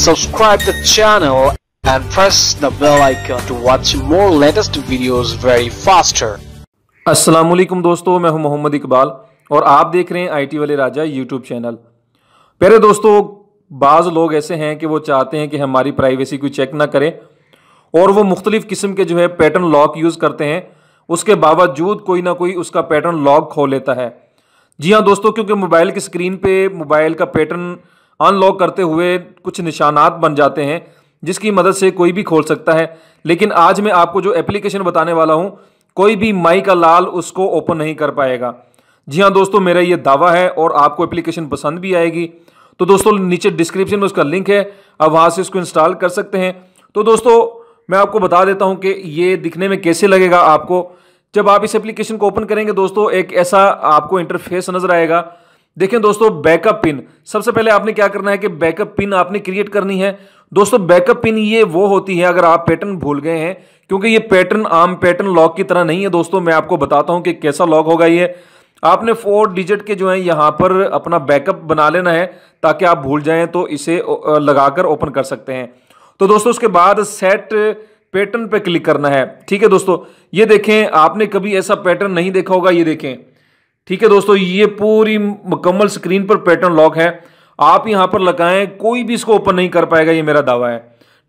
subscribe the channel and press the bell icon to watch more latest videos very faster. अस्सलामुअलैकुम दोस्तों, मैं हूं मोहम्मद इकबाल और आप देख रहे हैं आईटी वाले राजा यूट्यूब चैनल। प्यारे दोस्तों, बाज़ लोग ऐसे हैं कि वो चाहते हैं कि हमारी प्राइवेसी कोई चेक ना करे और वो मुख्तलिफ़ किस्म के जो है पैटर्न लॉक यूज़ करते हैं, उसके बावजूद कोई ना कोई उसका पैटर्न लॉक खो लेता है। जी हाँ दोस्तों, क्योंकि मोबाइल की स्क्रीन पे मोबाइल का पैटर्न अनलॉक करते हुए कुछ निशानात बन जाते हैं जिसकी मदद से कोई भी खोल सकता है। लेकिन आज मैं आपको जो एप्लीकेशन बताने वाला हूँ, कोई भी माई का लाल उसको ओपन नहीं कर पाएगा। जी हाँ दोस्तों, मेरा ये दावा है और आपको एप्लीकेशन पसंद भी आएगी। तो दोस्तों नीचे डिस्क्रिप्शन में उसका लिंक है, आप वहाँ से इसको इंस्टॉल कर सकते हैं। तो दोस्तों मैं आपको बता देता हूँ कि ये दिखने में कैसे लगेगा आपको। जब आप इस एप्लीकेशन को ओपन करेंगे दोस्तों, एक ऐसा आपको इंटरफेस नजर आएगा। देखें दोस्तों, बैकअप पिन, सबसे पहले आपने क्या करना है कि बैकअप पिन आपने क्रिएट करनी है। दोस्तों बैकअप पिन ये वो होती है अगर आप पैटर्न भूल गए हैं, क्योंकि ये पैटर्न आम पैटर्न लॉक की तरह नहीं है। दोस्तों मैं आपको बताता हूं कि कैसा लॉक होगा। ये आपने 4 डिजिट के जो है यहां पर अपना बैकअप बना लेना है ताकि आप भूल जाएं तो इसे लगाकर ओपन कर सकते हैं। तो दोस्तों उसके बाद सेट पैटर्न पे क्लिक करना है। ठीक है दोस्तों, ये देखें, आपने कभी ऐसा पैटर्न नहीं देखा होगा। ये देखें, ठीक है दोस्तों, ये पूरी मुकम्मल स्क्रीन पर पैटर्न लॉक है। आप यहां पर लगाएं, कोई भी इसको ओपन नहीं कर पाएगा, ये मेरा दावा है।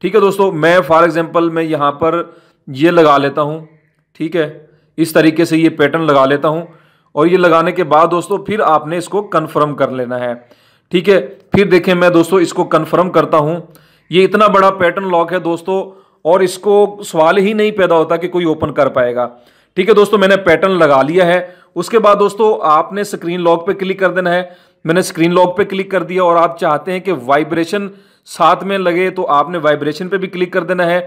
ठीक है दोस्तों, मैं फॉर एग्जांपल मैं यहां पर ये लगा लेता हूं। ठीक है, इस तरीके से ये पैटर्न लगा लेता हूं और ये लगाने के बाद दोस्तों फिर आपने इसको कंफर्म कर लेना है। ठीक है, फिर देखें मैं दोस्तों इसको कंफर्म करता हूं। ये इतना बड़ा पैटर्न लॉक है दोस्तों और इसको सवाल ही नहीं पैदा होता कि कोई ओपन कर पाएगा। ठीक है दोस्तों, मैंने पैटर्न लगा लिया है। उसके बाद दोस्तों आपने स्क्रीन लॉक पे क्लिक कर देना है। मैंने स्क्रीन लॉक पे क्लिक कर दिया और आप चाहते हैं कि वाइब्रेशन साथ में लगे तो आपने वाइब्रेशन पे भी क्लिक कर देना है।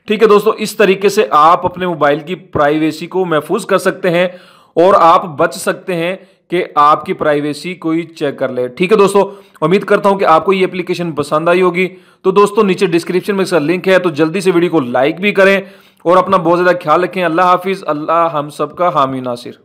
ठीक है दोस्तों, इस तरीके से आप अपने मोबाइल की प्राइवेसी को महफूज कर सकते हैं और आप बच सकते हैं कि आपकी प्राइवेसी कोई चेक कर ले। ठीक है दोस्तों, उम्मीद करता हूं कि आपको ये एप्लीकेशन पसंद आई होगी। तो दोस्तों नीचे डिस्क्रिप्शन में इसका लिंक है, तो जल्दी से वीडियो को लाइक भी करें और अपना बहुत ज़्यादा ख्याल रखें। अल्लाह हाफिज़, अल्लाह हम सबका हामी नासिर।